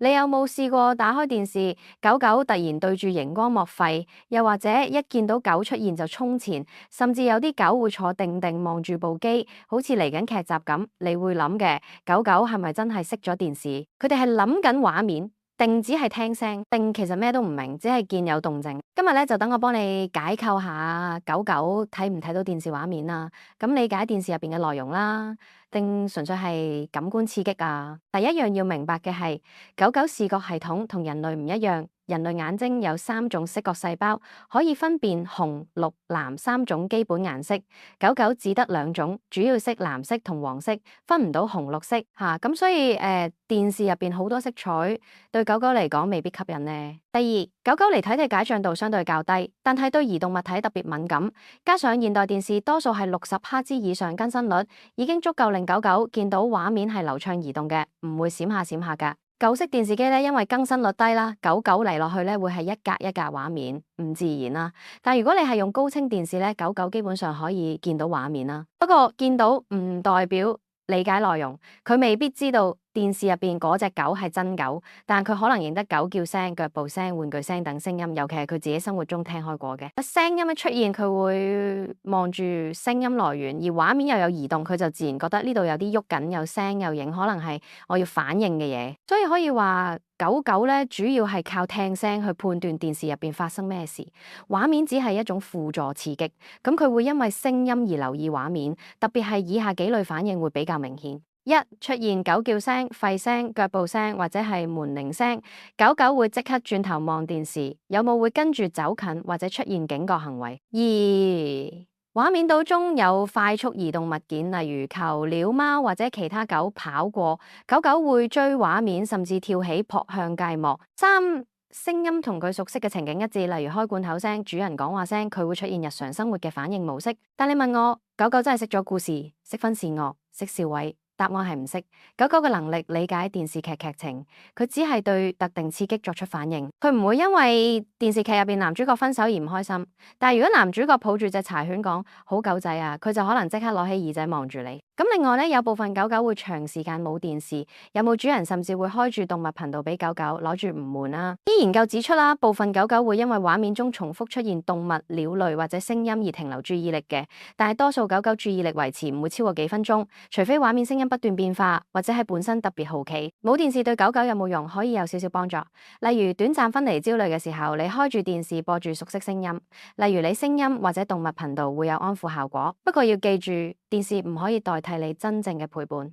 你有冇試過打開電視，狗狗突然對住熒光幕吠，又或者一見到狗出現就衝前，甚至有啲狗會坐定定望住部機，好似嚟緊劇集咁。你會諗嘅，狗狗係咪真係熄咗電視？佢哋係諗緊畫面，定只係聽聲，定其實咩都唔明，只係見有動靜。今日咧就等我幫你解構下狗狗睇唔睇到電視畫面啦，咁理解電視入邊嘅內容啦。定純粹係感官刺激啊？第一樣要明白嘅係，狗狗視覺系統同人類唔一樣。人類眼睛有3種色覺細胞，可以分辨紅、綠、藍3種基本顏色。狗狗只得2種，主要色藍色同黃色，分唔到紅綠色吓。咁所以電視入邊好多色彩，對狗狗嚟講未必吸引呢。第二，狗狗離體嘅解像度相對較低，但係對移動物體特別敏感。加上現代電視多數係60赫茲以上更新率，已經足夠令狗狗見到畫面係流暢移動嘅，唔會閃下閃下噶。舊式電視機咧，因為更新率低啦，狗狗嚟落去咧會係一格一格畫面，唔自然啦。但如果你係用高清電視咧，狗狗基本上可以見到畫面啦。不過見到唔代表理解內容，佢未必知道電視入邊嗰隻狗係真狗，但佢可能認得狗叫聲、腳步聲、玩具聲等聲音，尤其係佢自己生活中聽開過嘅。聲音一出現，佢會望住聲音來源，而畫面又有移動，佢就自然覺得呢度有啲喐緊，有聲有影，可能係我要反應嘅嘢。所以可以話狗狗咧，主要係靠聽聲去判斷電視入邊發生咩事，畫面只係一種輔助刺激。咁佢會因為聲音而留意畫面，特別係以下幾類反應會比較明顯。一，出現狗叫聲、吠聲、腳步聲或者係門鈴聲，狗狗會即刻轉頭望電視，有冇會跟住走近或者出現警覺行為。二，畫面當中有快速移動物件，例如球、鳥、貓或者其他狗跑過，狗狗會追畫面，甚至跳起撲向界幕。三，聲音同佢熟悉嘅情景一致，例如開罐口聲、主人講話聲，佢會出現日常生活嘅反應模式。但你問我，狗狗真係識咗故事、識分善惡、識笑位？答案係唔識。狗狗嘅能力理解電視劇劇情，佢只係對特定刺激作出反應，佢唔會因為電視劇入邊男主角分手而唔開心。但係如果男主角抱住隻柴犬講好狗仔啊，佢就可能即刻攞起耳仔望住你。咁另外咧，有部分狗狗會長時間冇電視，有冇主人甚至會開住動物頻道俾狗狗攞住唔悶啊。啲研究指出啦，部分狗狗會因為畫面中重複出現動物、鳥類或者聲音而停留注意力嘅，但係多數狗狗注意力維持唔會超過幾分鐘，除非畫面聲音不斷變化，或者係本身特別好奇。冇電視對狗狗有冇用？可以有少少幫助，例如短暫分離焦慮嘅時候，你開住電視播住熟悉聲音，例如你聲音或者動物頻道會有安撫效果。不過要記住，電視唔可以代替你真正嘅陪伴。